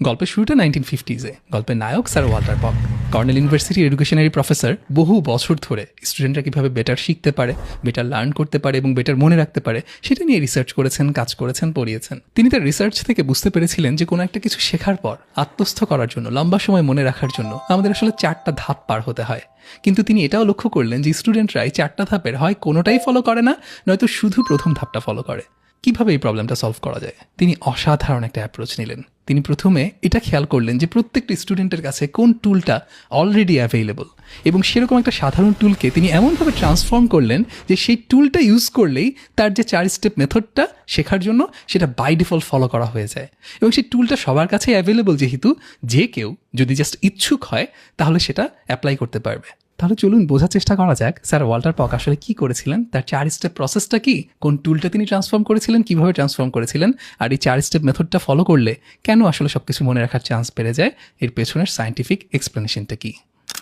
গল্পের শুরুটা 1950s-এ। গল্পের নায়ক স্যার ওয়াল্টার পক, কর্নেল ইউনিভার্সিটির এডুকেশনারি প্রফেসর। বহু বছর ধরে স্টুডেন্টরা কীভাবে বেটার শিখতে পারে, বেটার লার্ন করতে পারে এবং বেটার মনে রাখতে পারে সেটা নিয়ে রিসার্চ করেছেন, কাজ করেছেন, পড়িয়েছেন। তিনি তার রিসার্চ থেকে বুঝতে পেরেছিলেন যে কোনো একটা কিছু শেখার পর আত্মস্থ করার জন্য, লম্বা সময় মনে রাখার জন্য আমাদের আসলে 4টা ধাপ পার হতে হয়। কিন্তু তিনি এটাও লক্ষ্য করলেন যে স্টুডেন্টরা এই 4টা ধাপের হয় কোনোটাই ফলো করে না, নয়তো শুধু প্রথম ধাপটা ফলো করে। কিভাবে এই প্রবলেমটা সলভ করা যায়? তিনি অসাধারণ একটা অ্যাপ্রোচ নিলেন। তিনি প্রথমে এটা খেয়াল করলেন যে প্রত্যেকটা স্টুডেন্টের কাছে কোন টুলটা অলরেডি অ্যাভেলেবল, এবং সেরকম একটা সাধারণ টুলকে তিনি এমনভাবে ট্রান্সফর্ম করলেন যে সেই টুলটা ইউজ করলেই তার যে 4 স্টেপ মেথডটা শেখার জন্য সেটা বাই ডিফল্ট ফলো করা হয়ে যায়। এবং সেই টুলটা সবার কাছে অ্যাভেলেবল, যেহেতু যে কেউ যদি জাস্ট ইচ্ছুক হয় তাহলে সেটা অ্যাপ্লাই করতে পারবে। তাহলে চলুন বোঝার চেষ্টা করা যাক স্যার ওয়াল্টার পক আসলে কি করেছিলেন, তার 4 স্টেপ প্রসেসটা কি, কোন টুলটা তিনি ট্রান্সফর্ম করেছিলেন, কিভাবে ট্রান্সফর্ম করেছিলেন, আর এই 4 স্টেপ মেথডটা ফলো করলে কেন আসলে সবকিছু মনে রাখার চান্স বেড়ে যায়, এর পেছনের সায়েন্টিফিক এক্সপ্লেনেশনটা কি।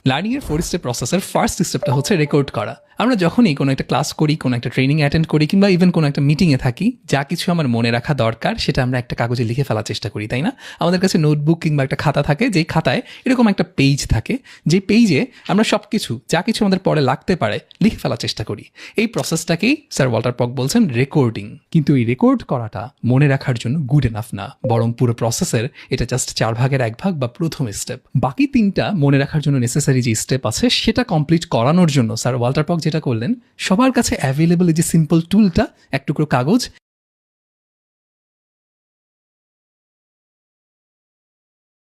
লার্নিংয়ের 4 স্টেপ প্রসেসের ফার্স্ট স্টেপটা হচ্ছে রেকর্ড করা। আমরা যখনই কোনো একটা ক্লাস করি, কোনো একটা ট্রেনিং অ্যাটেন্ড করি, কিংবা ইভেন কোনো একটা মিটিংয়ে থাকি, যা কিছু আমার মনে রাখা দরকার সেটা আমরা একটা কাগজে লিখে ফেলার চেষ্টা করি, তাই না? আমাদের কাছে নোটবুক কিংবা একটা খাতা থাকে, যেই খাতায় এরকম একটা পেজ থাকে, যে পেজে আমরা সব কিছু, যা কিছু আমাদের পরে লাগতে পারে, লিখে ফেলার চেষ্টা করি। এই প্রসেসটাকেই স্যার ওয়াল্টার পক বলছেন রেকর্ডিং। কিন্তু এই রেকর্ড করাটা মনে রাখার জন্য গুড এনাফ না, বরং পুরো প্রসেসের এটা জাস্ট 4 ভাগের 1 ভাগ বা প্রথম স্টেপ। বাকি 3টা মনে রাখার জন্য নেসেসারি যে স্টেপ আছে সেটা কমপ্লিট করানোর জন্য স্যার ওয়াল্টার পক যেটা করলেন, সবার কাছে অ্যাভেলেবল এই যে সিম্পল টুলটা, এক টুকরো কাগজ,